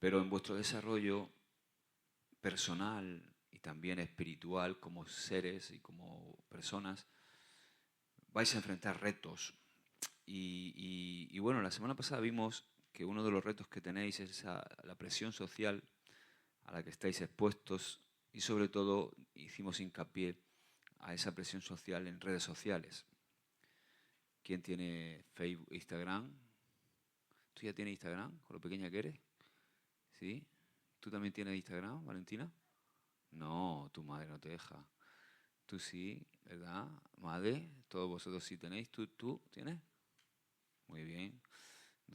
pero en vuestro desarrollo personal y también espiritual como seres y como personas vais a enfrentar retos. Y bueno, la semana pasada vimos que uno de los retos que tenéis es la presión social a la que estáis expuestos y sobre todo hicimos hincapié a esa presión social en redes sociales. ¿Quién tiene Facebook, Instagram? ¿Tú ya tienes Instagram con lo pequeña que eres? ¿Sí? ¿Tú también tienes Instagram, Valentina? No, tu madre no te deja. Tú sí, ¿verdad? Madre, todos vosotros sí tenéis. ¿Tú tienes? Muy bien.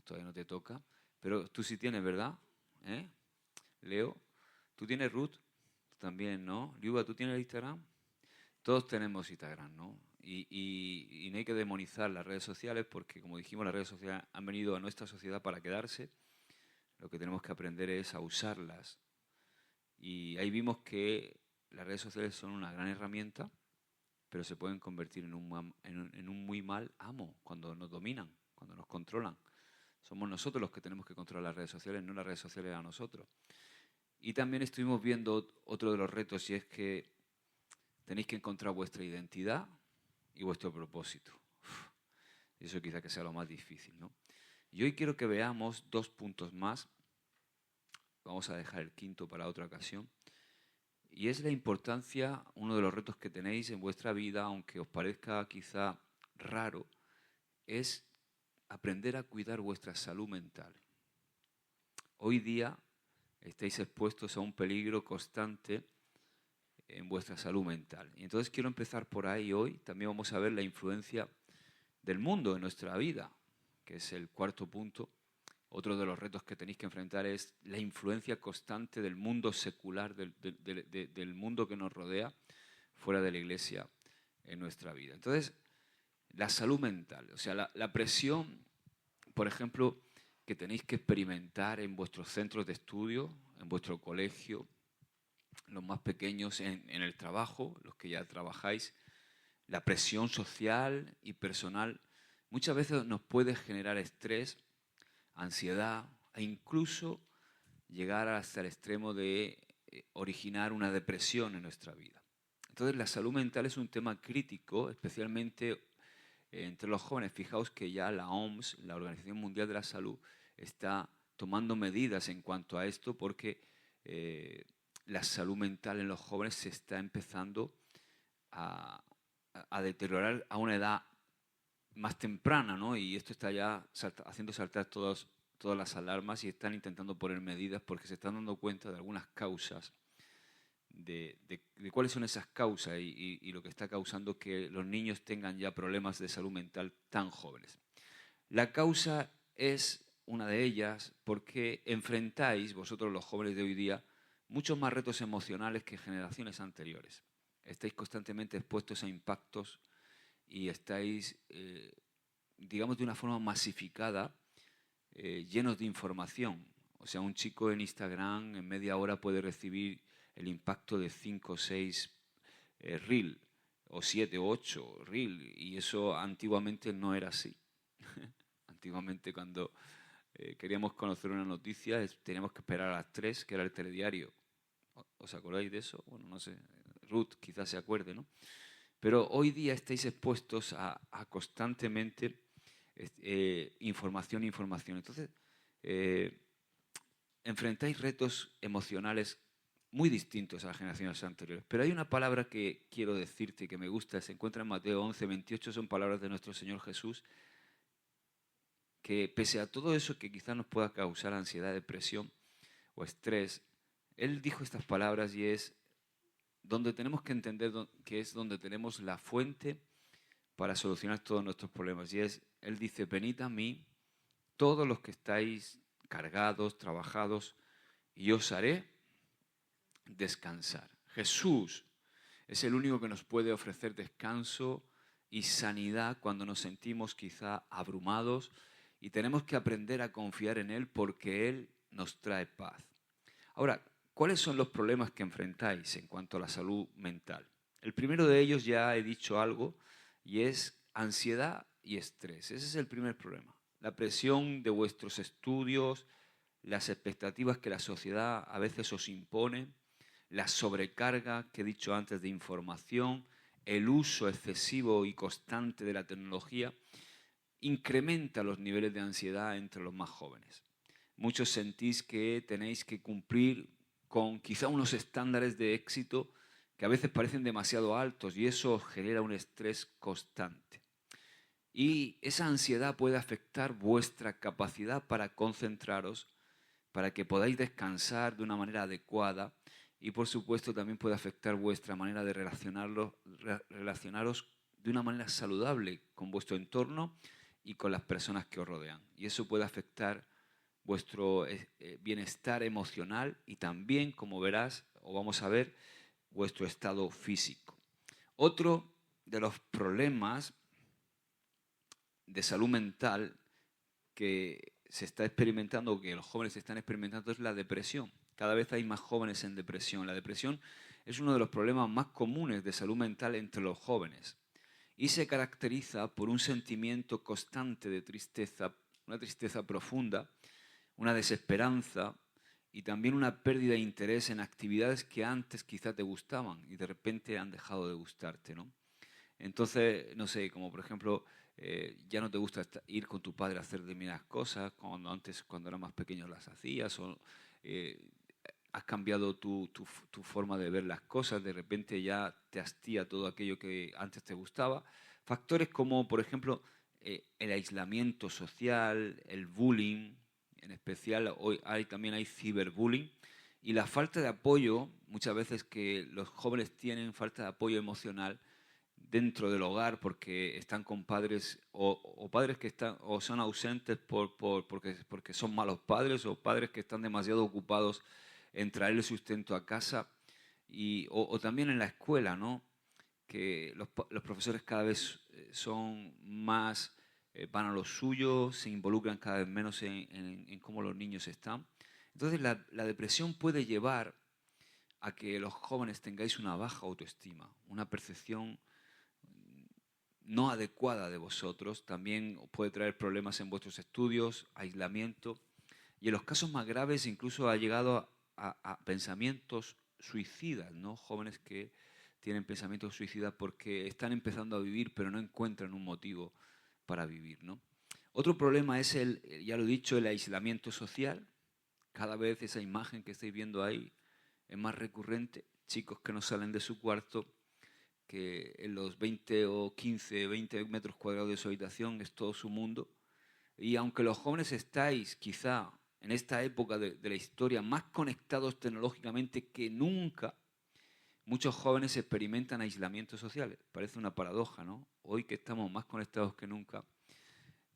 Todavía no te toca. Pero tú sí tienes, ¿verdad? ¿Eh? Leo, ¿tú tienes Ruth? También, ¿no? Liuba, ¿tú tienes Instagram? Todos tenemos Instagram, ¿no? Y no hay que demonizar las redes sociales porque, como dijimos, las redes sociales han venido a nuestra sociedad para quedarse. Lo que tenemos que aprender es a usarlas. Y ahí vimos que las redes sociales son una gran herramienta, pero se pueden convertir en un muy mal amo cuando nos dominan, cuando nos controlan. Somos nosotros los que tenemos que controlar las redes sociales, no las redes sociales a nosotros. Y también estuvimos viendo otro de los retos y es que tenéis que encontrar vuestra identidad y vuestro propósito. Y eso quizá que sea lo más difícil, ¿no? Y hoy quiero que veamos 2 puntos más. Vamos a dejar el quinto para otra ocasión. Y es la importancia, uno de los retos que tenéis en vuestra vida, aunque os parezca quizá raro, es aprender a cuidar vuestra salud mental. Hoy día estáis expuestos a un peligro constante en vuestra salud mental. Y entonces quiero empezar por ahí hoy. También vamos a ver la influencia del mundo en nuestra vida, que es el cuarto punto. Otro de los retos que tenéis que enfrentar es la influencia constante del mundo secular, del mundo que nos rodea, fuera de la iglesia, en nuestra vida. Entonces, la salud mental, o sea, la presión, por ejemplo, que tenéis que experimentar en vuestros centros de estudio, en vuestro colegio, los más pequeños en el trabajo, los que ya trabajáis, la presión social y personal, muchas veces nos puede generar estrés, ansiedad e incluso llegar hasta el extremo de originar una depresión en nuestra vida. Entonces la salud mental es un tema crítico, especialmente entre los jóvenes. Fijaos que ya la OMS, la Organización Mundial de la Salud, está tomando medidas en cuanto a esto porque la salud mental en los jóvenes se está empezando a deteriorar a una edad más temprana, ¿no? Y esto está ya haciendo saltar todas las alarmas y están intentando poner medidas porque se están dando cuenta de algunas causas, de cuáles son esas causas y lo que está causando que los niños tengan ya problemas de salud mental tan jóvenes. La causa es una de ellas porque enfrentáis, vosotros los jóvenes de hoy día, muchos más retos emocionales que generaciones anteriores. Estáis constantemente expuestos a impactos y estáis, digamos, de una forma masificada, llenos de información. O sea, un chico en Instagram en media hora puede recibir el impacto de 5 o 6 reel, o 7 o 8 reel, y eso antiguamente no era así. Antiguamente cuando queríamos conocer una noticia teníamos que esperar a las 3, que era el telediario. ¿Os acordáis de eso? Bueno, no sé, Ruth quizás se acuerde, ¿no? Pero hoy día estáis expuestos a constantemente información. Entonces, enfrentáis retos emocionales muy distintos a las generaciones anteriores. Pero hay una palabra que quiero decirte que me gusta, se encuentra en Mateo 11, 28, son palabras de nuestro Señor Jesús, que pese a todo eso que quizás nos pueda causar ansiedad, depresión o estrés, Él dijo estas palabras y es donde tenemos que entender que es donde tenemos la fuente para solucionar todos nuestros problemas. Y Él dice, venid a mí, todos los que estáis cargados, trabajados, y yo os haré descansar. Jesús es el único que nos puede ofrecer descanso y sanidad cuando nos sentimos quizá abrumados y tenemos que aprender a confiar en Él porque Él nos trae paz. Ahora, ¿cuáles son los problemas que enfrentáis en cuanto a la salud mental? El primero de ellos ya he dicho algo y es ansiedad y estrés. Ese es el primer problema. La presión de vuestros estudios, las expectativas que la sociedad a veces os impone, la sobrecarga que he dicho antes de información, el uso excesivo y constante de la tecnología, incrementa los niveles de ansiedad entre los más jóvenes. Muchos sentís que tenéis que cumplir con quizá unos estándares de éxito que a veces parecen demasiado altos y eso os genera un estrés constante. Y esa ansiedad puede afectar vuestra capacidad para concentraros, para que podáis descansar de una manera adecuada y por supuesto también puede afectar vuestra manera de relacionaros de una manera saludable con vuestro entorno y con las personas que os rodean. Y eso puede afectar vuestro bienestar emocional y también, como verás o vamos a ver, vuestro estado físico. Otro de los problemas de salud mental que se está experimentando, o que los jóvenes están experimentando, es la depresión. Cada vez hay más jóvenes en depresión. La depresión es uno de los problemas más comunes de salud mental entre los jóvenes y se caracteriza por un sentimiento constante de tristeza, una tristeza profunda, una desesperanza y también una pérdida de interés en actividades que antes quizá te gustaban y de repente han dejado de gustarte, ¿no? Entonces, no sé, como por ejemplo, ya no te gusta ir con tu padre a hacer determinadas cosas, cuando antes, cuando eras más pequeño, las hacías, o eh, has cambiado tu forma de ver las cosas, de repente ya te hastía todo aquello que antes te gustaba. Factores como, por ejemplo, el aislamiento social, el bullying, en especial hoy también hay ciberbullying, y la falta de apoyo, muchas veces que los jóvenes tienen falta de apoyo emocional dentro del hogar porque están con padres o padres que están o son ausentes porque son malos padres o padres que están demasiado ocupados en traer el sustento a casa o también en la escuela, ¿no? Que los profesores cada vez son más, van a lo suyo, se involucran cada vez menos en cómo los niños están. Entonces la depresión puede llevar a que los jóvenes tengáis una baja autoestima, una percepción no adecuada de vosotros, también puede traer problemas en vuestros estudios, aislamiento, y en los casos más graves incluso ha llegado a pensamientos suicidas, ¿no? Jóvenes que tienen pensamientos suicidas porque están empezando a vivir pero no encuentran un motivo para vivir, ¿no? Otro problema es ya lo he dicho, el aislamiento social. Cada vez esa imagen que estáis viendo ahí es más recurrente, chicos que no salen de su cuarto, que en los 20 o 15, 20 metros cuadrados de su habitación es todo su mundo. Y aunque los jóvenes estáis quizá en esta época de la historia más conectados tecnológicamente que nunca, muchos jóvenes experimentan aislamientos sociales. Parece una paradoja, ¿no? Hoy que estamos más conectados que nunca,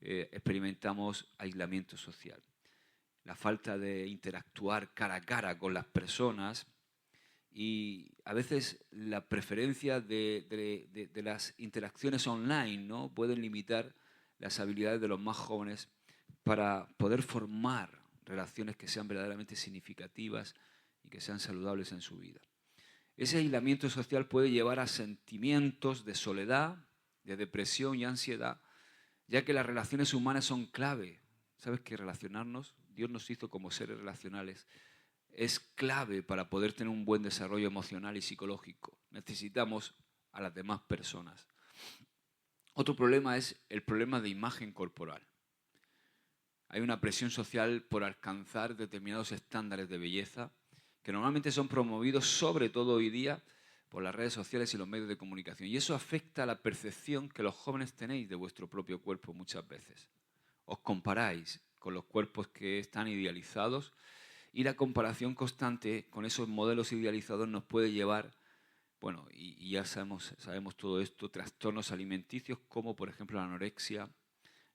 experimentamos aislamiento social. La falta de interactuar cara a cara con las personas y a veces la preferencia de las interacciones online, ¿no? Pueden limitar las habilidades de los más jóvenes para poder formar relaciones que sean verdaderamente significativas y que sean saludables en su vida. Ese aislamiento social puede llevar a sentimientos de soledad, de depresión y ansiedad, ya que las relaciones humanas son clave. ¿Sabes que relacionarnos? Dios nos hizo como seres relacionales. Es clave para poder tener un buen desarrollo emocional y psicológico. Necesitamos a las demás personas. Otro problema es el problema de imagen corporal. Hay una presión social por alcanzar determinados estándares de belleza que normalmente son promovidos, sobre todo hoy día, por las redes sociales y los medios de comunicación. Y eso afecta a la percepción que los jóvenes tenéis de vuestro propio cuerpo muchas veces. Os comparáis con los cuerpos que están idealizados y la comparación constante con esos modelos idealizados nos puede llevar, bueno, y ya sabemos todo esto, trastornos alimenticios como por ejemplo la anorexia,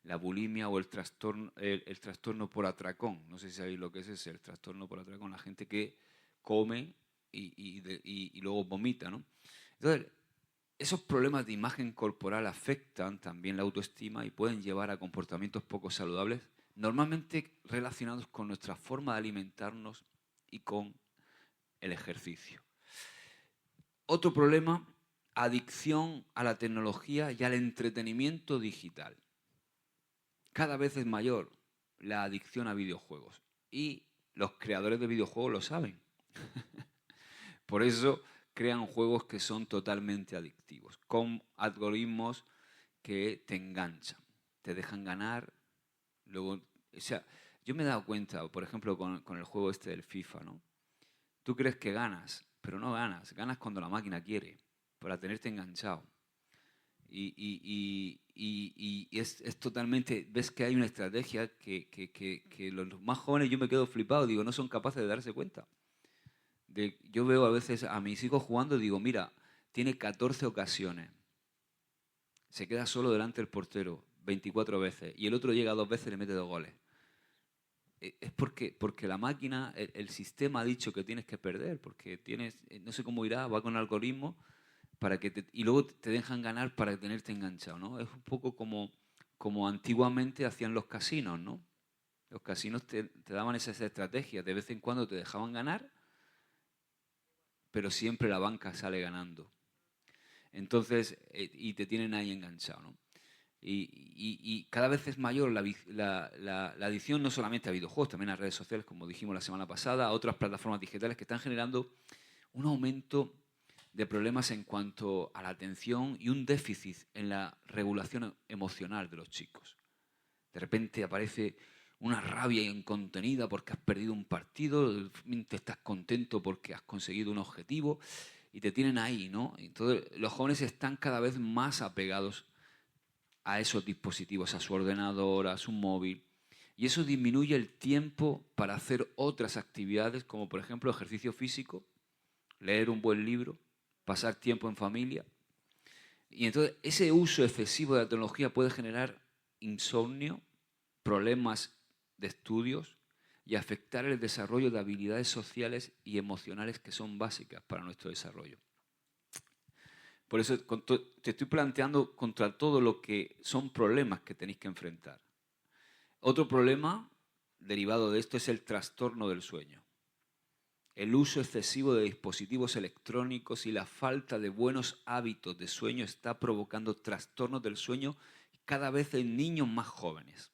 la bulimia o el trastorno por atracón. No sé si sabéis lo que es el trastorno por atracón, la gente que come y luego vomita, ¿no? Entonces, esos problemas de imagen corporal afectan también la autoestima y pueden llevar a comportamientos poco saludables, normalmente relacionados con nuestra forma de alimentarnos y con el ejercicio. Otro problema, adicción a la tecnología y al entretenimiento digital. Cada vez es mayor la adicción a videojuegos. y los creadores de videojuegos lo saben. Por eso crean juegos que son totalmente adictivos, con algoritmos que te enganchan, te dejan ganar. Luego, o sea, yo me he dado cuenta, por ejemplo, con el juego este del FIFA, ¿no? Tú crees que ganas, pero no ganas. Ganas cuando la máquina quiere, para tenerte enganchado. Y es totalmente... Ves que hay una estrategia que los más jóvenes, yo me quedo flipado, digo, no son capaces de darse cuenta. Yo veo a veces a mis hijos jugando y digo, mira, tiene 14 ocasiones. Se queda solo delante del portero 24 veces y el otro llega 2 veces y le mete 2 goles. Es porque la máquina, el sistema ha dicho que tienes que perder, porque tienes, no sé cómo irá, va con algoritmos y luego te dejan ganar para tenerte enganchado, ¿no? Es un poco como antiguamente hacían los casinos, ¿no? Los casinos te daban esas estrategias, de vez en cuando te dejaban ganar, pero siempre la banca sale ganando. Entonces, y te tienen ahí enganchado, ¿no? Y cada vez es mayor la adicción no solamente a videojuegos, también a redes sociales, como dijimos la semana pasada, a otras plataformas digitales que están generando un aumento de problemas en cuanto a la atención y un déficit en la regulación emocional de los chicos. De repente aparece una rabia incontenida porque has perdido un partido, te estás contento porque has conseguido un objetivo y te tienen ahí, ¿no? Entonces los jóvenes están cada vez más apegados a esos dispositivos, a su ordenador, a su móvil. Y eso disminuye el tiempo para hacer otras actividades, como por ejemplo ejercicio físico, leer un buen libro, pasar tiempo en familia. Y entonces ese uso excesivo de la tecnología puede generar insomnio, problemas de estudios y afectar el desarrollo de habilidades sociales y emocionales que son básicas para nuestro desarrollo. Por eso te estoy planteando contra todo lo que son problemas que tenéis que enfrentar. Otro problema derivado de esto es el trastorno del sueño. El uso excesivo de dispositivos electrónicos y la falta de buenos hábitos de sueño está provocando trastornos del sueño cada vez en niños más jóvenes.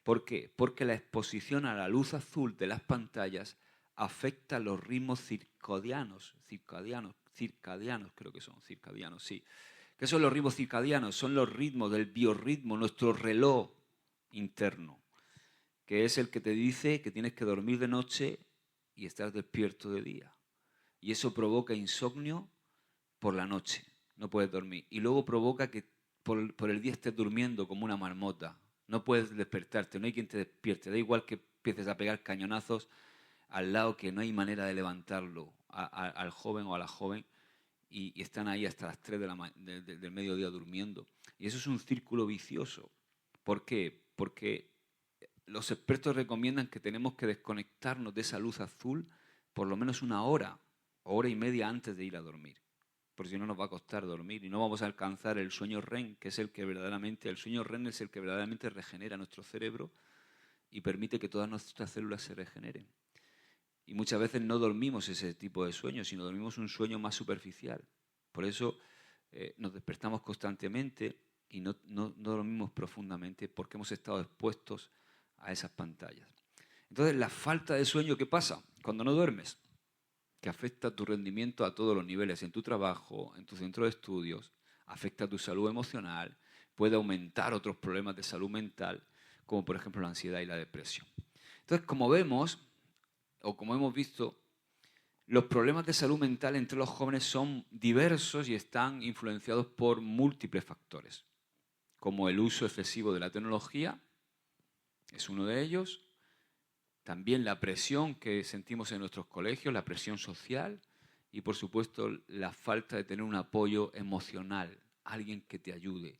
¿Por qué? Porque la exposición a la luz azul de las pantallas afecta los ritmos circadianos, creo que son circadianos, sí. ¿Qué son los ritmos circadianos? Son los ritmos del biorritmo, nuestro reloj interno, que es el que te dice que tienes que dormir de noche y estar despierto de día. Y eso provoca insomnio por la noche, no puedes dormir. Y luego provoca que por el día estés durmiendo como una marmota. No puedes despertarte, no hay quien te despierte. Da igual que empieces a pegar cañonazos al lado, que no hay manera de levantarlo al joven o a la joven, y están ahí hasta las 3 del mediodía durmiendo. Y eso es un círculo vicioso. ¿Por qué? Porque los expertos recomiendan que tenemos que desconectarnos de esa luz azul por lo menos una hora y media antes de ir a dormir. Porque si no nos va a costar dormir y no vamos a alcanzar el sueño REM, que es el sueño REM es el que verdaderamente regenera nuestro cerebro y permite que todas nuestras células se regeneren. Y muchas veces no dormimos ese tipo de sueño, sino dormimos un sueño más superficial. Por eso nos despertamos constantemente y no dormimos profundamente porque hemos estado expuestos a esas pantallas. Entonces, la falta de sueño, ¿qué pasa cuando no duermes? Que afecta tu rendimiento a todos los niveles, en tu trabajo, en tu centro de estudios, afecta tu salud emocional, puede aumentar otros problemas de salud mental, como por ejemplo la ansiedad y la depresión. Entonces, como vemos, o como hemos visto, los problemas de salud mental entre los jóvenes son diversos y están influenciados por múltiples factores, como el uso excesivo de la tecnología, es uno de ellos. También la presión que sentimos en nuestros colegios, la presión social y, por supuesto, la falta de tener un apoyo emocional, alguien que te ayude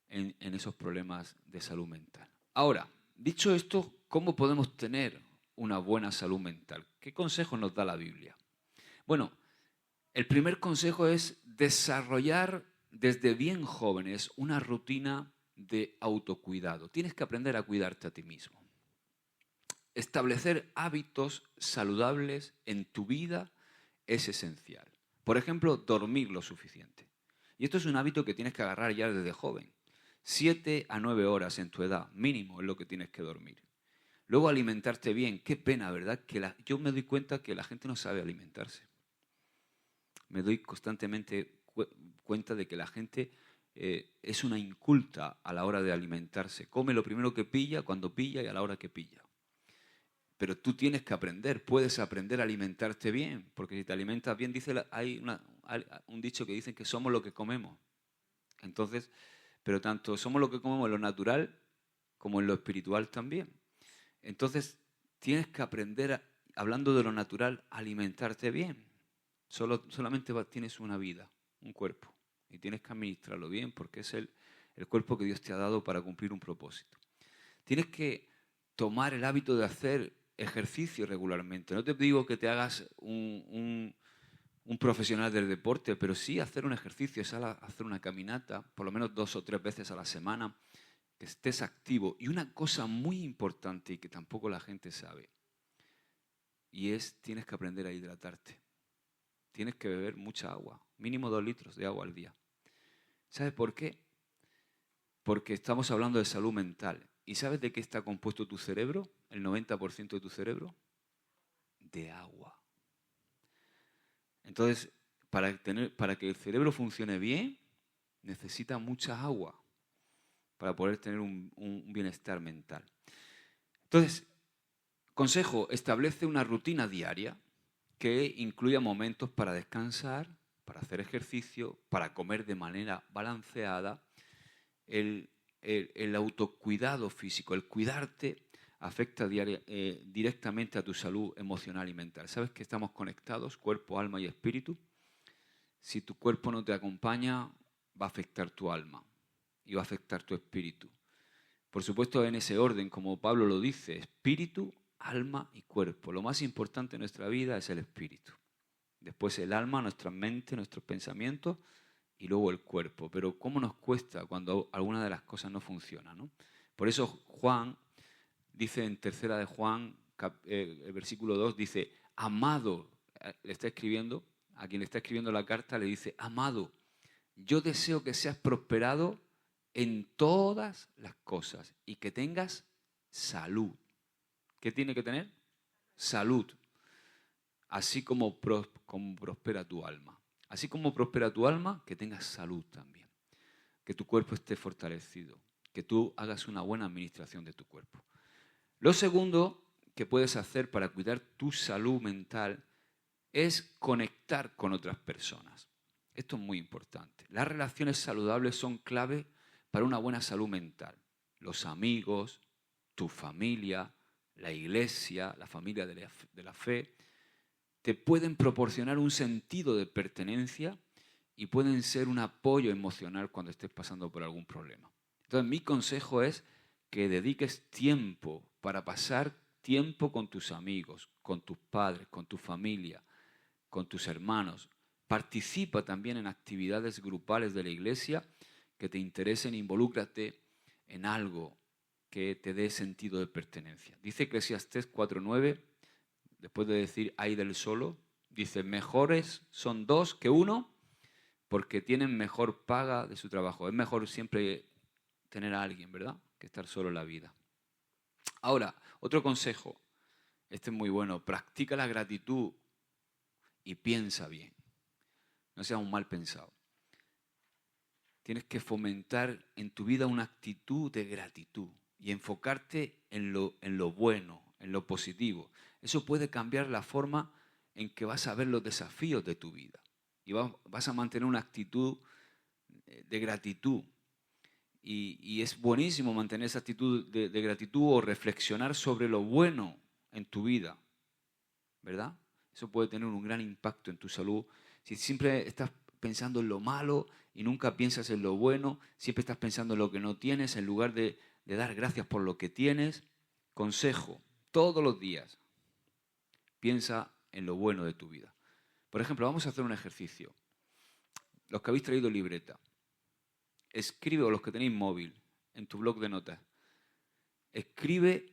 en esos problemas de salud mental. Ahora, dicho esto, ¿cómo podemos tener una buena salud mental? ¿Qué consejos nos da la Biblia? Bueno, el primer consejo es desarrollar desde bien jóvenes una rutina de autocuidado. Tienes que aprender a cuidarte a ti mismo. Establecer hábitos saludables en tu vida es esencial. Por ejemplo, dormir lo suficiente. Y esto es un hábito que tienes que agarrar ya desde joven. 7 a 9 horas en tu edad, mínimo, es lo que tienes que dormir. Luego alimentarte bien. Qué pena, ¿verdad? Yo me doy cuenta que la gente no sabe alimentarse. Me doy constantemente cuenta de que la gente es una inculta a la hora de alimentarse. Come lo primero que pilla, cuando pilla y a la hora que pilla. Pero tú tienes que aprender, puedes aprender a alimentarte bien, porque si te alimentas bien, hay un dicho que dice que somos lo que comemos. Entonces, pero tanto somos lo que comemos en lo natural como en lo espiritual también. Entonces, tienes que aprender, hablando de lo natural, a alimentarte bien. Solamente tienes una vida, un cuerpo, y tienes que administrarlo bien porque es el cuerpo que Dios te ha dado para cumplir un propósito. Tienes que tomar el hábito de hacer ejercicio regularmente. No te digo que te hagas un profesional del deporte, pero sí hacer un ejercicio, hacer una caminata, por lo menos 2 o 3 veces a la semana, que estés activo. Y una cosa muy importante y que tampoco la gente sabe, y tienes que aprender a hidratarte. Tienes que beber mucha agua, mínimo 2 litros de agua al día. ¿Sabes por qué? Porque estamos hablando de salud mental. ¿Y sabes de qué está compuesto tu cerebro? El 90% de tu cerebro. De agua. Entonces, para que el cerebro funcione bien, necesita mucha agua para poder tener un bienestar mental. Entonces, consejo, establece una rutina diaria que incluya momentos para descansar, para hacer ejercicio, para comer de manera balanceada. El autocuidado físico, el cuidarte, afecta directamente a tu salud emocional y mental. ¿Sabes que estamos conectados, cuerpo, alma y espíritu? Si tu cuerpo no te acompaña, va a afectar tu alma y va a afectar tu espíritu. Por supuesto, en ese orden, como Pablo lo dice, espíritu, alma y cuerpo. Lo más importante en nuestra vida es el espíritu. Después el alma, nuestra mente, nuestros pensamientos y luego el cuerpo. Pero ¿cómo nos cuesta cuando alguna de las cosas no funciona, ¿no? Por eso Juan dice en 3 de Juan, el versículo 2, dice, amado, le está escribiendo, a quien le está escribiendo la carta le dice, amado, yo deseo que seas prosperado en todas las cosas y que tengas salud. ¿Qué tiene que tener? Salud. Así como prospera tu alma. Así como prospera tu alma, que tengas salud también. Que tu cuerpo esté fortalecido. Que tú hagas una buena administración de tu cuerpo. Lo segundo que puedes hacer para cuidar tu salud mental es conectar con otras personas. Esto es muy importante. Las relaciones saludables son clave para una buena salud mental. Los amigos, tu familia, la iglesia, la familia de la fe, te pueden proporcionar un sentido de pertenencia y pueden ser un apoyo emocional cuando estés pasando por algún problema. Entonces, mi consejo es que dediques tiempo para pasar tiempo con tus amigos, con tus padres, con tu familia, con tus hermanos. Participa también en actividades grupales de la iglesia que te interesen, involúcrate en algo que te dé sentido de pertenencia. Dice Eclesiastés 4:9, después de decir hay del solo, dice, mejores son 2 que 1 porque tienen mejor paga de su trabajo. Es mejor siempre tener a alguien, ¿verdad?, que estar solo en la vida. Ahora, otro consejo, este es muy bueno, practica la gratitud y piensa bien. No seas un mal pensado. Tienes que fomentar en tu vida una actitud de gratitud y enfocarte en lo bueno, en lo positivo. Eso puede cambiar la forma en que vas a ver los desafíos de tu vida. Y vas a mantener una actitud de gratitud. Y es buenísimo mantener esa actitud de gratitud o reflexionar sobre lo bueno en tu vida, ¿verdad? Eso puede tener un gran impacto en tu salud. Si siempre estás pensando en lo malo y nunca piensas en lo bueno, siempre estás pensando en lo que no tienes en lugar de dar gracias por lo que tienes. Consejo, todos los días, piensa en lo bueno de tu vida. Por ejemplo, vamos a hacer un ejercicio. Los que habéis traído libreta, escribe, o los que tenéis móvil, en tu blog de notas, escribe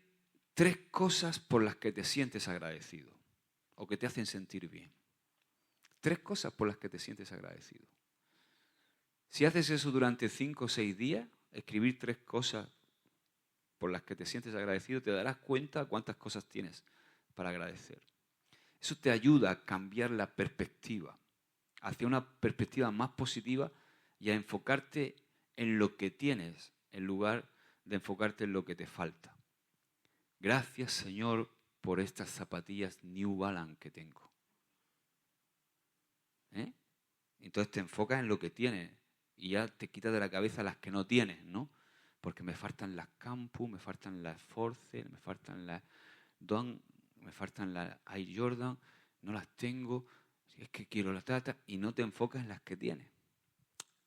3 cosas por las que te sientes agradecido o que te hacen sentir bien. 3 cosas por las que te sientes agradecido. Si haces eso durante 5 o 6 días, escribir 3 cosas por las que te sientes agradecido, te darás cuenta cuántas cosas tienes para agradecer. Eso te ayuda a cambiar la perspectiva hacia una perspectiva más positiva y a enfocarte en lo que tienes en lugar de enfocarte en lo que te falta. Gracias, Señor, por estas zapatillas New Balance que tengo. Entonces te enfocas en lo que tienes y ya te quitas de la cabeza las que no tienes, ¿no? Porque me faltan las Campus, me faltan las Force, me faltan las Don, me faltan las Air Jordan, no las tengo, es que quiero las Tata, y no te enfocas en las que tienes.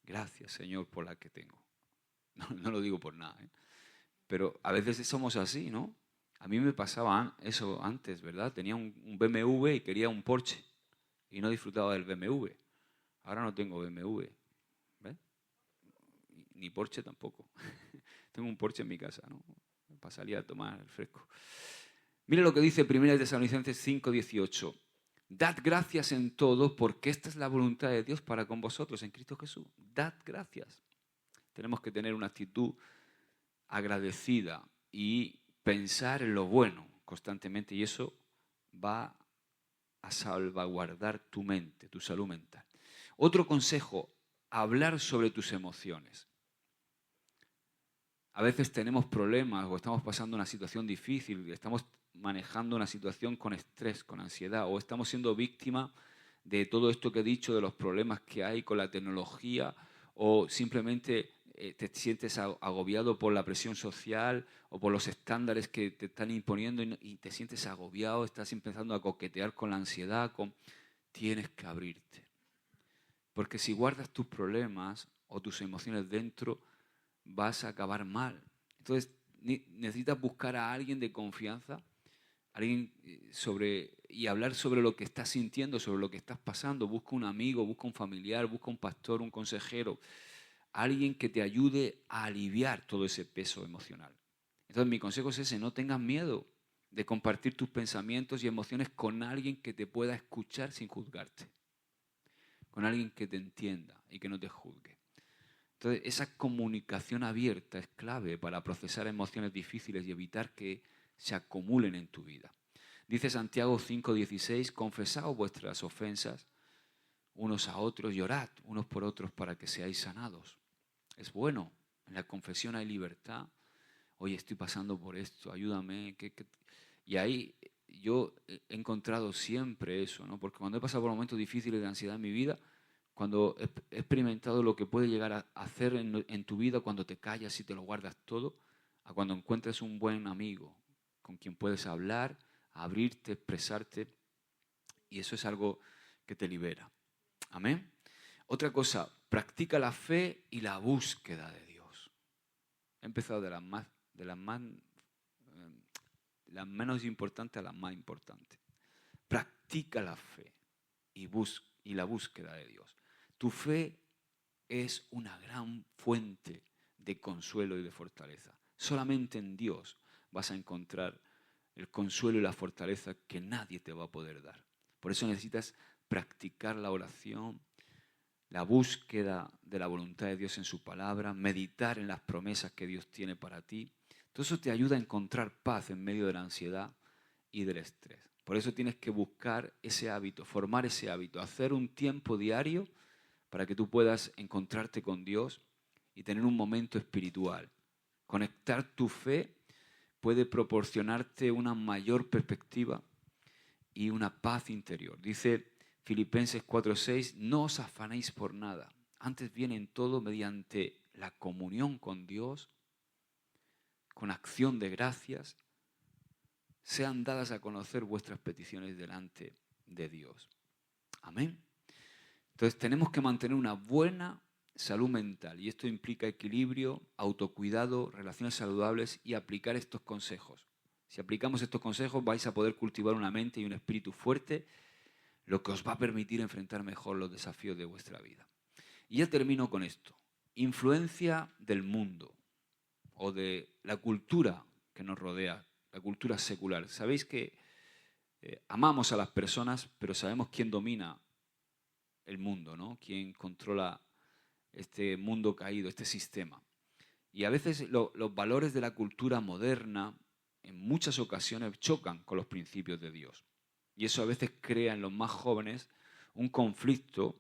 Gracias, Señor, por las que tengo. No lo digo por nada, ¿eh? Pero a veces somos así, ¿no? A mí me pasaba eso antes, ¿verdad? Tenía un BMW y quería un Porsche y no disfrutaba del BMW. Ahora no tengo BMW, ¿ves? Ni Porsche tampoco. Tengo un Porsche en mi casa, ¿no? Para salir a tomar el fresco. Mira lo que dice 1 Tesalonicenses 5:18. Dad gracias en todo porque esta es la voluntad de Dios para con vosotros en Cristo Jesús. Dad gracias. Tenemos que tener una actitud agradecida y pensar en lo bueno constantemente, y eso va a salvaguardar tu mente, tu salud mental. Otro consejo, hablar sobre tus emociones. A veces tenemos problemas o estamos pasando una situación difícil, estamos manejando una situación con estrés, con ansiedad, o estamos siendo víctimas de todo esto que he dicho, de los problemas que hay con la tecnología, o simplemente te sientes agobiado por la presión social o por los estándares que te están imponiendo y te sientes agobiado, estás empezando a coquetear con la ansiedad, tienes que abrirte. Porque si guardas tus problemas o tus emociones dentro, vas a acabar mal. Entonces necesitas buscar a alguien de confianza, alguien y hablar sobre lo que estás sintiendo, sobre lo que estás pasando. Busca un amigo, busca un familiar, busca un pastor, un consejero, alguien que te ayude a aliviar todo ese peso emocional. Entonces mi consejo es ese: no tengas miedo de compartir tus pensamientos y emociones con alguien que te pueda escuchar sin juzgarte, con alguien que te entienda y que no te juzgue. Entonces esa comunicación abierta es clave para procesar emociones difíciles y evitar que se acumulen en tu vida. Dice Santiago 5:16, confesaos vuestras ofensas unos a otros y orad unos por otros para que seáis sanados. Es bueno, en la confesión hay libertad. Oye, estoy pasando por esto, ayúdame. Y ahí yo he encontrado siempre eso, ¿no? Porque cuando he pasado por momentos difíciles de ansiedad en mi vida, cuando he experimentado lo que puede llegar a hacer en tu vida cuando te callas y te lo guardas todo, a cuando encuentres un buen amigo con quien puedes hablar, abrirte, expresarte, y eso es algo que te libera. Amén. Otra cosa, practica la fe y la búsqueda de Dios. He empezado de las menos importantes a las más importantes. Practica la fe y la búsqueda de Dios. Tu fe es una gran fuente de consuelo y de fortaleza. Solamente en Dios vas a encontrar el consuelo y la fortaleza que nadie te va a poder dar. Por eso necesitas practicar la oración, la búsqueda de la voluntad de Dios en su palabra, meditar en las promesas que Dios tiene para ti. Todo eso te ayuda a encontrar paz en medio de la ansiedad y del estrés. Por eso tienes que buscar ese hábito, formar ese hábito, hacer un tiempo diario para que tú puedas encontrarte con Dios y tener un momento espiritual. Conectar tu fe puede proporcionarte una mayor perspectiva y una paz interior. Dice Filipenses 4:6, no os afanéis por nada, antes bien en todo mediante la comunión con Dios, con acción de gracias, sean dadas a conocer vuestras peticiones delante de Dios. Amén. Entonces tenemos que mantener una buena salud mental y esto implica equilibrio, autocuidado, relaciones saludables y aplicar estos consejos. Si aplicamos estos consejos vais a poder cultivar una mente y un espíritu fuerte, lo que os va a permitir enfrentar mejor los desafíos de vuestra vida. Y ya termino con esto. Influencia del mundo o de la cultura que nos rodea, la cultura secular. Sabéis que amamos a las personas, pero sabemos quién domina el mundo, ¿no? Quién controla este mundo caído, este sistema. Y a veces los valores de la cultura moderna en muchas ocasiones chocan con los principios de Dios. Y eso a veces crea en los más jóvenes un conflicto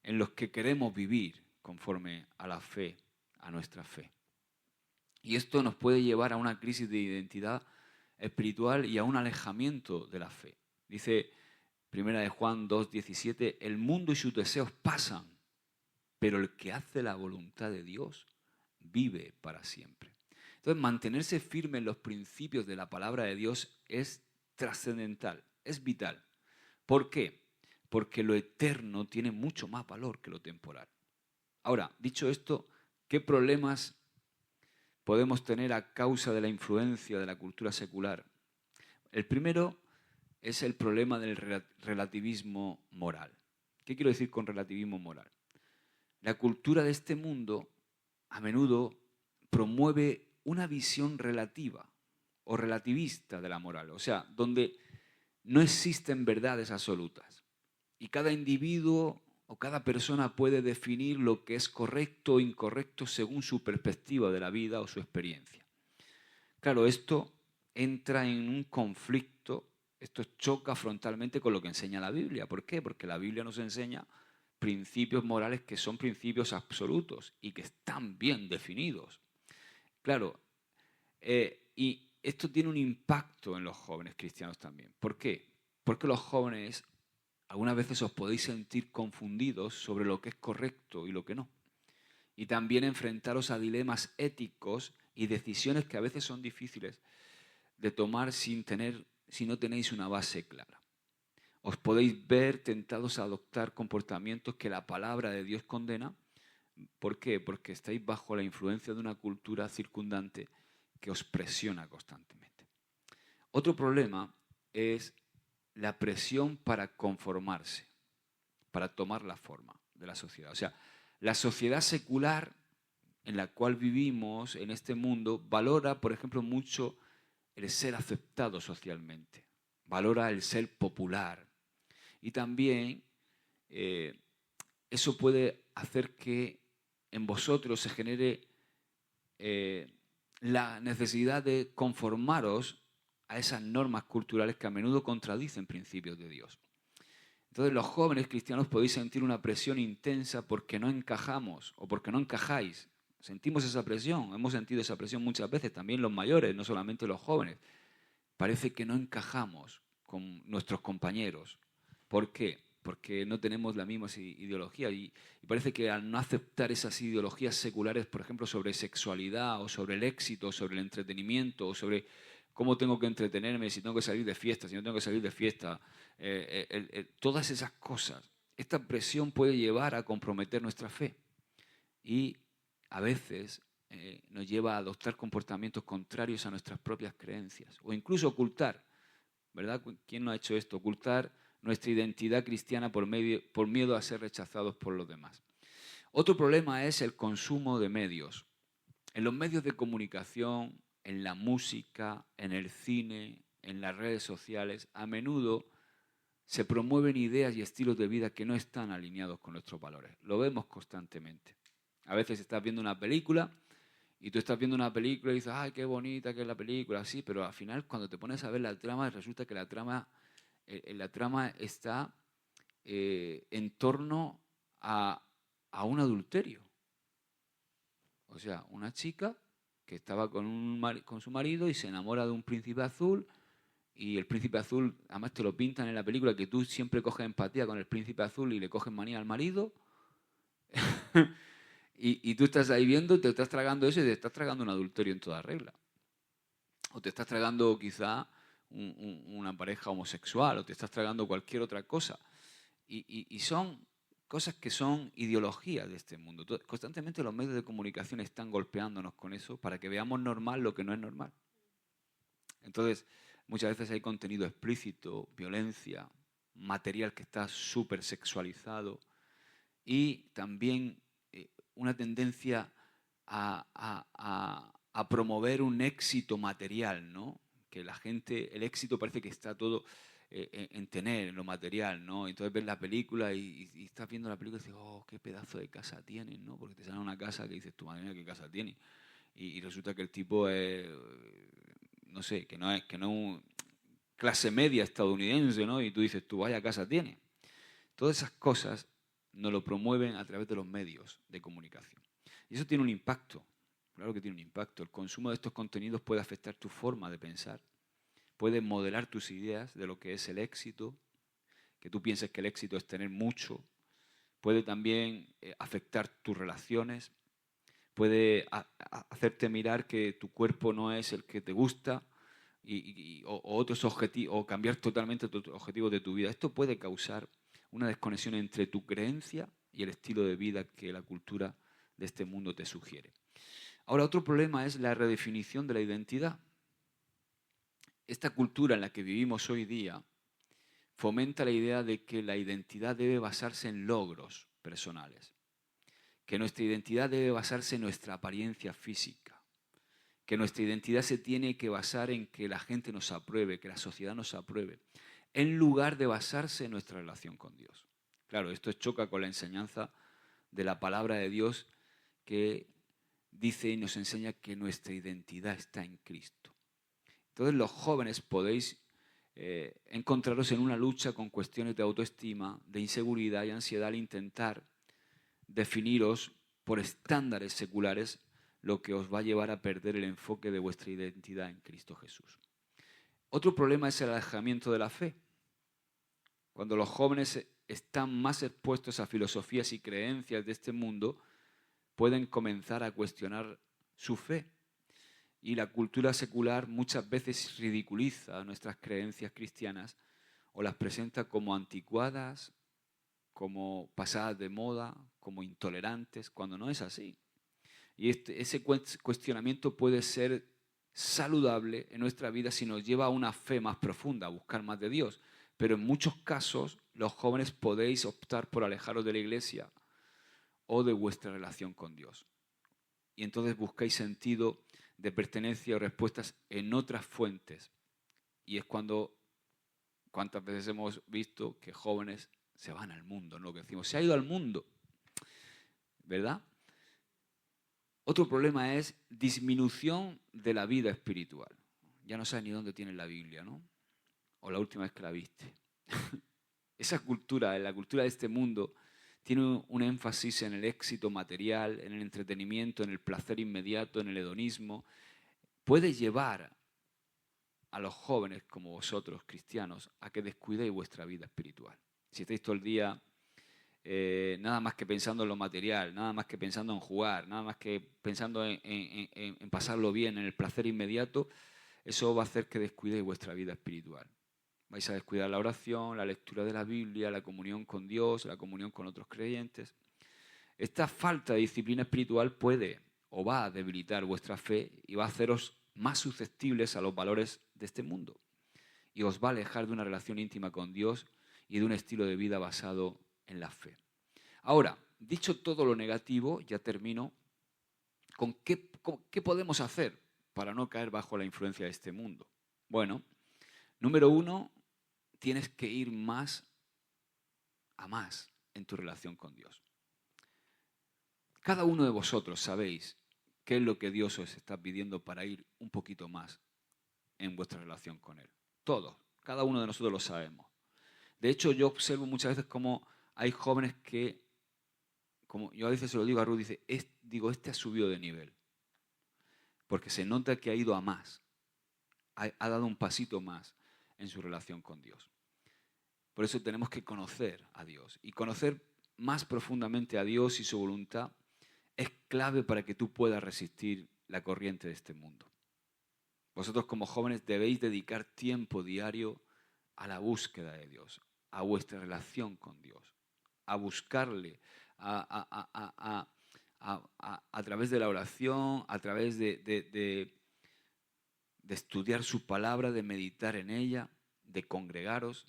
en los que queremos vivir conforme a la fe, a nuestra fe. Y esto nos puede llevar a una crisis de identidad espiritual y a un alejamiento de la fe. Dice 1 Juan 2:17, el mundo y sus deseos pasan, pero el que hace la voluntad de Dios vive para siempre. Entonces, mantenerse firme en los principios de la palabra de Dios es trascendental, es vital. ¿Por qué? Porque lo eterno tiene mucho más valor que lo temporal. Ahora, dicho esto, ¿qué problemas podemos tener a causa de la influencia de la cultura secular? El primero es el problema del relativismo moral. ¿Qué quiero decir con relativismo moral? La cultura de este mundo a menudo promueve una visión relativa o relativista de la moral, o sea, donde no existen verdades absolutas y cada individuo o cada persona puede definir lo que es correcto o incorrecto según su perspectiva de la vida o su experiencia. Claro, esto entra en un conflicto, esto choca frontalmente con lo que enseña la Biblia. ¿Por qué? Porque la Biblia nos enseña principios morales que son principios absolutos y que están bien definidos. Claro, y esto tiene un impacto en los jóvenes cristianos también. ¿Por qué? Porque los jóvenes algunas veces os podéis sentir confundidos sobre lo que es correcto y lo que no. Y también enfrentaros a dilemas éticos y decisiones que a veces son difíciles de tomar si no tenéis una base clara. Os podéis ver tentados a adoptar comportamientos que la palabra de Dios condena. ¿Por qué? Porque estáis bajo la influencia de una cultura circundante que os presiona constantemente. Otro problema es la presión para conformarse, para tomar la forma de la sociedad. O sea, la sociedad secular en la cual vivimos en este mundo valora, por ejemplo, mucho el ser aceptado socialmente, valora el ser popular. Y también eso puede hacer que en vosotros se genere la necesidad de conformaros a esas normas culturales que a menudo contradicen principios de Dios. Entonces los jóvenes cristianos podéis sentir una presión intensa porque no encajamos o porque no encajáis. Sentimos esa presión, hemos sentido esa presión muchas veces, también los mayores, no solamente los jóvenes. Parece que no encajamos con nuestros compañeros. ¿Por qué? Porque no tenemos la misma ideología y parece que al no aceptar esas ideologías seculares, por ejemplo, sobre sexualidad o sobre el éxito, sobre el entretenimiento o sobre cómo tengo que entretenerme, si tengo que salir de fiesta, si no tengo que salir de fiesta, todas esas cosas, esta presión puede llevar a comprometer nuestra fe y a veces nos lleva a adoptar comportamientos contrarios a nuestras propias creencias o incluso ocultar, ¿verdad? ¿Quién no ha hecho esto? Ocultar nuestra identidad cristiana por miedo a ser rechazados por los demás. Otro problema es el consumo de medios. En los medios de comunicación, en la música, en el cine, en las redes sociales, a menudo se promueven ideas y estilos de vida que no están alineados con nuestros valores. Lo vemos constantemente. A veces estás viendo una película y tú estás viendo una película y dices, ¡ay, qué bonita que es la película! Sí, pero al final cuando te pones a ver la trama, resulta que la trama está en torno a un adulterio. O sea, una chica que estaba con su marido y se enamora de un príncipe azul y el príncipe azul, además te lo pintan en la película que tú siempre coges empatía con el príncipe azul y le coges manía al marido y tú estás ahí viendo, te estás tragando eso y te estás tragando un adulterio en toda regla. O te estás tragando quizá una pareja homosexual o te estás tragando cualquier otra cosa. Y son cosas que son ideologías de este mundo. Constantemente los medios de comunicación están golpeándonos con eso para que veamos normal lo que no es normal. Entonces, muchas veces hay contenido explícito, violencia, material que está súper sexualizado y también una tendencia a promover un éxito material, ¿no? Que la gente, el éxito parece que está todo en tener, en lo material, ¿no? Entonces ves la película y estás viendo la película y dices, oh, qué pedazo de casa tienen, ¿no? Porque te sale una casa que dices, tu madre mía, qué casa tiene. y resulta que el tipo es, no sé, que no es clase media estadounidense, ¿no? Y tú dices, tú vaya casa tiene. Todas esas cosas nos lo promueven a través de los medios de comunicación. Y eso tiene un impacto, claro que tiene un impacto. El consumo de estos contenidos puede afectar tu forma de pensar, puede modelar tus ideas de lo que es el éxito, que tú pienses que el éxito es tener mucho, puede también afectar tus relaciones, puede hacerte mirar que tu cuerpo no es el que te gusta o otros objetivos, o cambiar totalmente tus objetivos de tu vida. Esto puede causar una desconexión entre tu creencia y el estilo de vida que la cultura de este mundo te sugiere. Ahora, otro problema es la redefinición de la identidad. Esta cultura en la que vivimos hoy día fomenta la idea de que la identidad debe basarse en logros personales, que nuestra identidad debe basarse en nuestra apariencia física, que nuestra identidad se tiene que basar en que la gente nos apruebe, que la sociedad nos apruebe, en lugar de basarse en nuestra relación con Dios. Claro, esto choca con la enseñanza de la palabra de Dios que dice y nos enseña que nuestra identidad está en Cristo. Entonces los jóvenes podéis encontraros en una lucha con cuestiones de autoestima, de inseguridad y ansiedad al intentar definiros por estándares seculares, lo que os va a llevar a perder el enfoque de vuestra identidad en Cristo Jesús. Otro problema es el alejamiento de la fe. Cuando los jóvenes están más expuestos a filosofías y creencias de este mundo, pueden comenzar a cuestionar su fe. Y la cultura secular muchas veces ridiculiza nuestras creencias cristianas o las presenta como anticuadas, como pasadas de moda, como intolerantes, cuando no es así. Y ese cuestionamiento puede ser saludable en nuestra vida si nos lleva a una fe más profunda, a buscar más de Dios. Pero en muchos casos los jóvenes podéis optar por alejaros de la iglesia o de vuestra relación con Dios. Y entonces buscáis sentido de pertenencia o respuestas en otras fuentes. Y es cuántas veces hemos visto que jóvenes se van al mundo, ¿no? Lo que decimos, se ha ido al mundo, ¿verdad? Otro problema es disminución de la vida espiritual. Ya no sabes ni dónde tienes la Biblia, ¿no? O la última vez que la viste. Esa cultura, la cultura de este mundo, tiene un énfasis en el éxito material, en el entretenimiento, en el placer inmediato, en el hedonismo. Puede llevar a los jóvenes como vosotros, cristianos, a que descuidéis vuestra vida espiritual. Si estáis todo el día nada más que pensando en lo material, nada más que pensando en jugar, nada más que pensando en pasarlo bien, en el placer inmediato, eso va a hacer que descuidéis vuestra vida espiritual. Vais a descuidar la oración, la lectura de la Biblia, la comunión con Dios, la comunión con otros creyentes. Esta falta de disciplina espiritual puede o va a debilitar vuestra fe y va a haceros más susceptibles a los valores de este mundo. Y os va a alejar de una relación íntima con Dios y de un estilo de vida basado en la fe. Ahora, dicho todo lo negativo, ya termino, ¿con qué podemos hacer para no caer bajo la influencia de este mundo? Bueno, número 1, tienes que ir más a más en tu relación con Dios. Cada uno de vosotros sabéis qué es lo que Dios os está pidiendo para ir un poquito más en vuestra relación con Él. Todos, cada uno de nosotros lo sabemos. De hecho, yo observo muchas veces cómo hay jóvenes que, como yo a veces se lo digo a Ruth, dice, este ha subido de nivel. Porque se nota que ha ido a más, ha dado un pasito más en su relación con Dios. Por eso tenemos que conocer a Dios. Y conocer más profundamente a Dios y su voluntad es clave para que tú puedas resistir la corriente de este mundo. Vosotros como jóvenes debéis dedicar tiempo diario a la búsqueda de Dios, a vuestra relación con Dios, a buscarle, a través de la oración, a través de estudiar su palabra, de meditar en ella, de congregaros.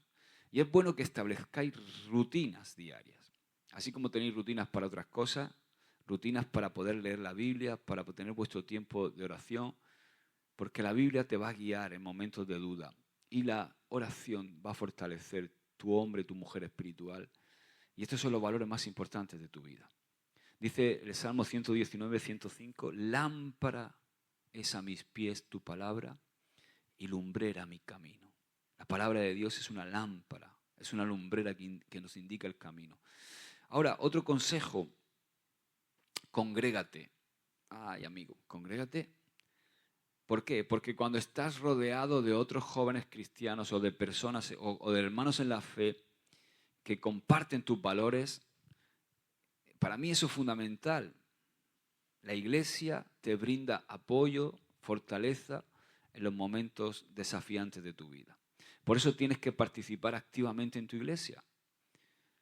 Y es bueno que establezcáis rutinas diarias. Así como tenéis rutinas para otras cosas, rutinas para poder leer la Biblia, para tener vuestro tiempo de oración, porque la Biblia te va a guiar en momentos de duda y la oración va a fortalecer tu hombre, tu mujer espiritual. Y estos son los valores más importantes de tu vida. Dice el Salmo 119, 105, lámpara es a mis pies tu palabra y lumbrera mi camino. La palabra de Dios es una lámpara, es una lumbrera que nos indica el camino. Ahora, otro consejo, congrégate. Ay, amigo, congrégate. ¿Por qué? Porque cuando estás rodeado de otros jóvenes cristianos o de personas o de hermanos en la fe que comparten tus valores, para mí eso es fundamental. La iglesia te brinda apoyo, fortaleza en los momentos desafiantes de tu vida. Por eso tienes que participar activamente en tu iglesia.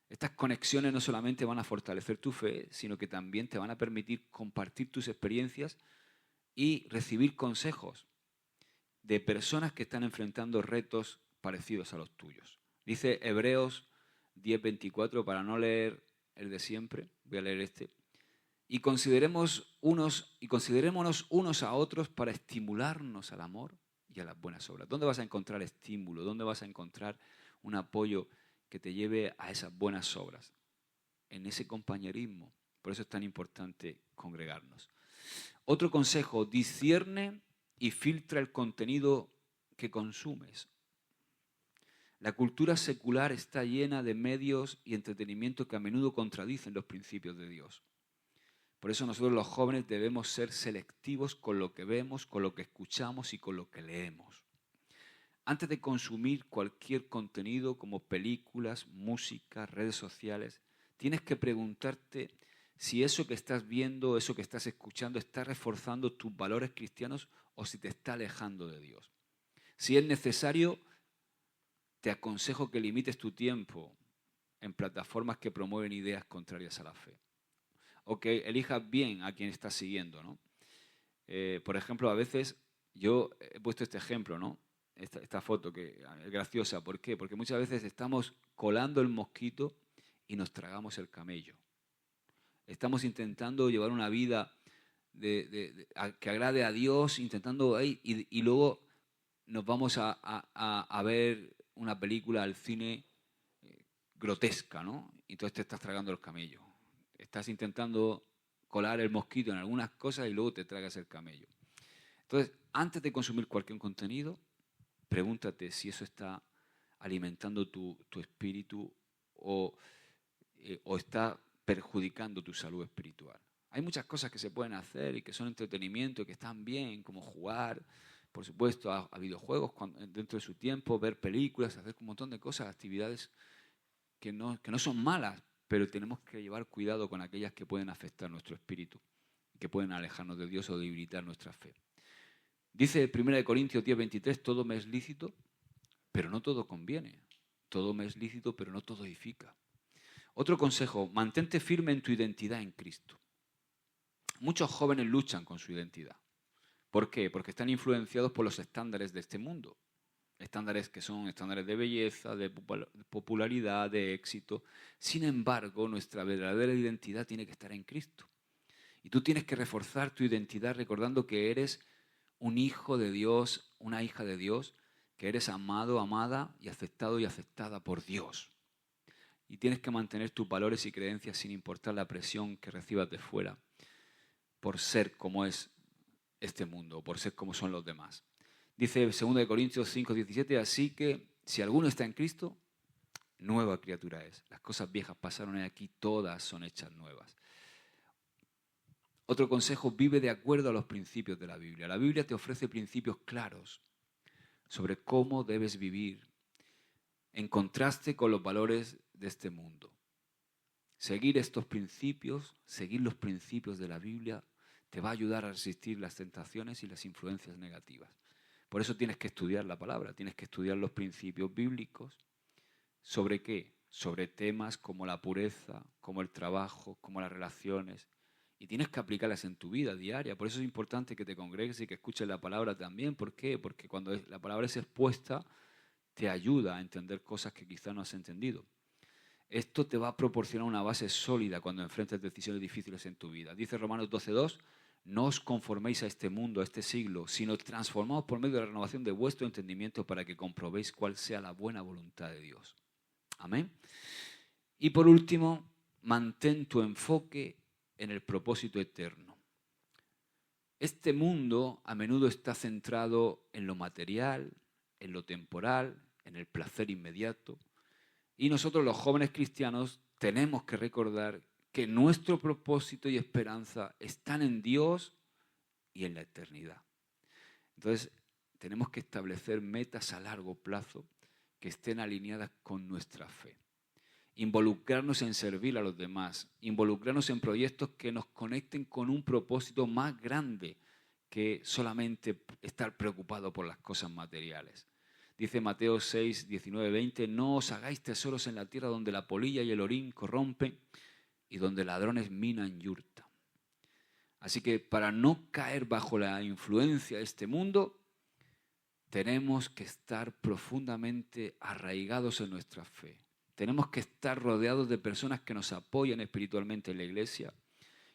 Estas conexiones no solamente van a fortalecer tu fe, sino que también te van a permitir compartir tus experiencias y recibir consejos de personas que están enfrentando retos parecidos a los tuyos. Dice Hebreos 10:24, para no leer el de siempre, voy a leer este. Y considerémonos unos a otros para estimularnos al amor y a las buenas obras. ¿Dónde vas a encontrar estímulo? ¿Dónde vas a encontrar un apoyo que te lleve a esas buenas obras? En ese compañerismo. Por eso es tan importante congregarnos. Otro consejo, discierne y filtra el contenido que consumes. La cultura secular está llena de medios y entretenimiento que a menudo contradicen los principios de Dios. Por eso nosotros los jóvenes debemos ser selectivos con lo que vemos, con lo que escuchamos y con lo que leemos. Antes de consumir cualquier contenido como películas, música, redes sociales, tienes que preguntarte si eso que estás viendo, eso que estás escuchando, está reforzando tus valores cristianos o si te está alejando de Dios. Si es necesario, te aconsejo que limites tu tiempo en plataformas que promueven ideas contrarias a la fe. O que elijas bien a quien estás siguiendo, ¿no? Por ejemplo, a veces, yo he puesto este ejemplo, ¿no? Esta foto que es graciosa. ¿Por qué? Porque muchas veces estamos colando el mosquito y nos tragamos el camello. Estamos intentando llevar una vida que agrade a Dios, intentando y luego nos vamos a ver una película al cine grotesca, ¿no? Y entonces te estás tragando el camello. Estás intentando colar el mosquito en algunas cosas y luego te tragas el camello. Entonces, antes de consumir cualquier contenido, pregúntate si eso está alimentando tu espíritu o está perjudicando tu salud espiritual. Hay muchas cosas que se pueden hacer y que son entretenimiento y que están bien, como jugar, por supuesto, a videojuegos dentro de su tiempo, ver películas, hacer un montón de cosas, actividades que no son malas, pero tenemos que llevar cuidado con aquellas que pueden afectar nuestro espíritu, que pueden alejarnos de Dios o debilitar nuestra fe. Dice 1 Corintios 10:23, todo me es lícito, pero no todo conviene. Todo me es lícito, pero no todo edifica. Otro consejo, mantente firme en tu identidad en Cristo. Muchos jóvenes luchan con su identidad. ¿Por qué? Porque están influenciados por los estándares de este mundo. Estándares que son estándares de belleza, de popularidad, de éxito. Sin embargo, nuestra verdadera identidad tiene que estar en Cristo. Y tú tienes que reforzar tu identidad recordando que eres un hijo de Dios, una hija de Dios, que eres amado, amada y aceptada por Dios. Y tienes que mantener tus valores y creencias sin importar la presión que recibas de fuera por ser como es este mundo, por ser como son los demás. Dice 2 Corintios 5:17, así que si alguno está en Cristo, nueva criatura es. Las cosas viejas pasaron y aquí todas son hechas nuevas. Otro consejo, vive de acuerdo a los principios de la Biblia. La Biblia te ofrece principios claros sobre cómo debes vivir en contraste con los valores de este mundo. Seguir estos principios, seguir los principios de la Biblia, te va a ayudar a resistir las tentaciones y las influencias negativas. Por eso tienes que estudiar la palabra, tienes que estudiar los principios bíblicos. ¿Sobre qué? Sobre temas como la pureza, como el trabajo, como las relaciones. Y tienes que aplicarlas en tu vida diaria. Por eso es importante que te congregues y que escuches la palabra también. ¿Por qué? Porque cuando la palabra es expuesta, te ayuda a entender cosas que quizás no has entendido. Esto te va a proporcionar una base sólida cuando enfrentes decisiones difíciles en tu vida. Dice Romanos 12:2, no os conforméis a este mundo, a este siglo, sino transformaos por medio de la renovación de vuestro entendimiento para que comprobéis cuál sea la buena voluntad de Dios. Amén. Y por último, mantén tu enfoque en el propósito eterno. Este mundo a menudo está centrado en lo material, en lo temporal, en el placer inmediato. Y nosotros los jóvenes cristianos tenemos que recordar que nuestro propósito y esperanza están en Dios y en la eternidad. Entonces, tenemos que establecer metas a largo plazo que estén alineadas con nuestra fe. Involucrarnos en servir a los demás, involucrarnos en proyectos que nos conecten con un propósito más grande que solamente estar preocupado por las cosas materiales. Dice Mateo 6, 19, 20, no os hagáis tesoros en la tierra donde la polilla y el orín corrompen y donde ladrones minan y hurtan. Así que para no caer bajo la influencia de este mundo, tenemos que estar profundamente arraigados en nuestra fe. Tenemos que estar rodeados de personas que nos apoyan espiritualmente en la iglesia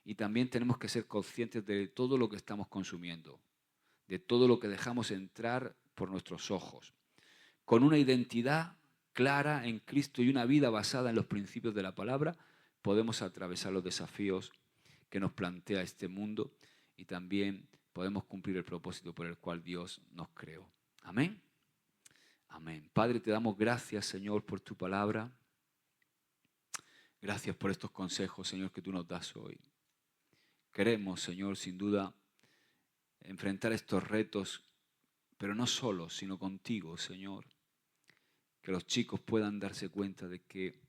y también tenemos que ser conscientes de todo lo que estamos consumiendo, de todo lo que dejamos entrar por nuestros ojos. Con una identidad clara en Cristo y una vida basada en los principios de la palabra, podemos atravesar los desafíos que nos plantea este mundo y también podemos cumplir el propósito por el cual Dios nos creó. Amén. Amén. Padre, te damos gracias, Señor, por tu palabra. Gracias por estos consejos, Señor, que tú nos das hoy. Queremos, Señor, sin duda, enfrentar estos retos, pero no solos, sino contigo, Señor. Que los chicos puedan darse cuenta de que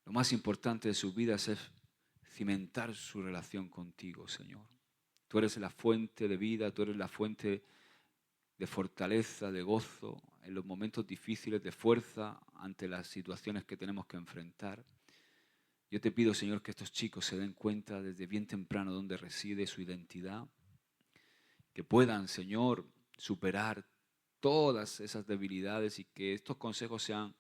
lo más importante de sus vidas es cimentar su relación contigo, Señor. Tú eres la fuente de vida, tú eres la fuente de fortaleza, de gozo, en los momentos difíciles, de fuerza ante las situaciones que tenemos que enfrentar. Yo te pido, Señor, que estos chicos se den cuenta desde bien temprano dónde reside su identidad, que puedan, Señor, superar todas esas debilidades y que estos consejos sean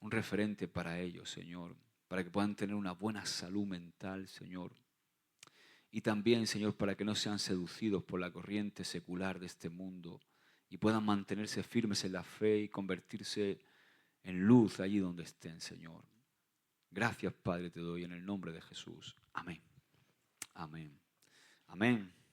un referente para ellos, Señor, para que puedan tener una buena salud mental, Señor. Y también, Señor, para que no sean seducidos por la corriente secular de este mundo y puedan mantenerse firmes en la fe y convertirse en luz allí donde estén, Señor. Gracias, Padre, te doy en el nombre de Jesús. Amén. Amén. Amén.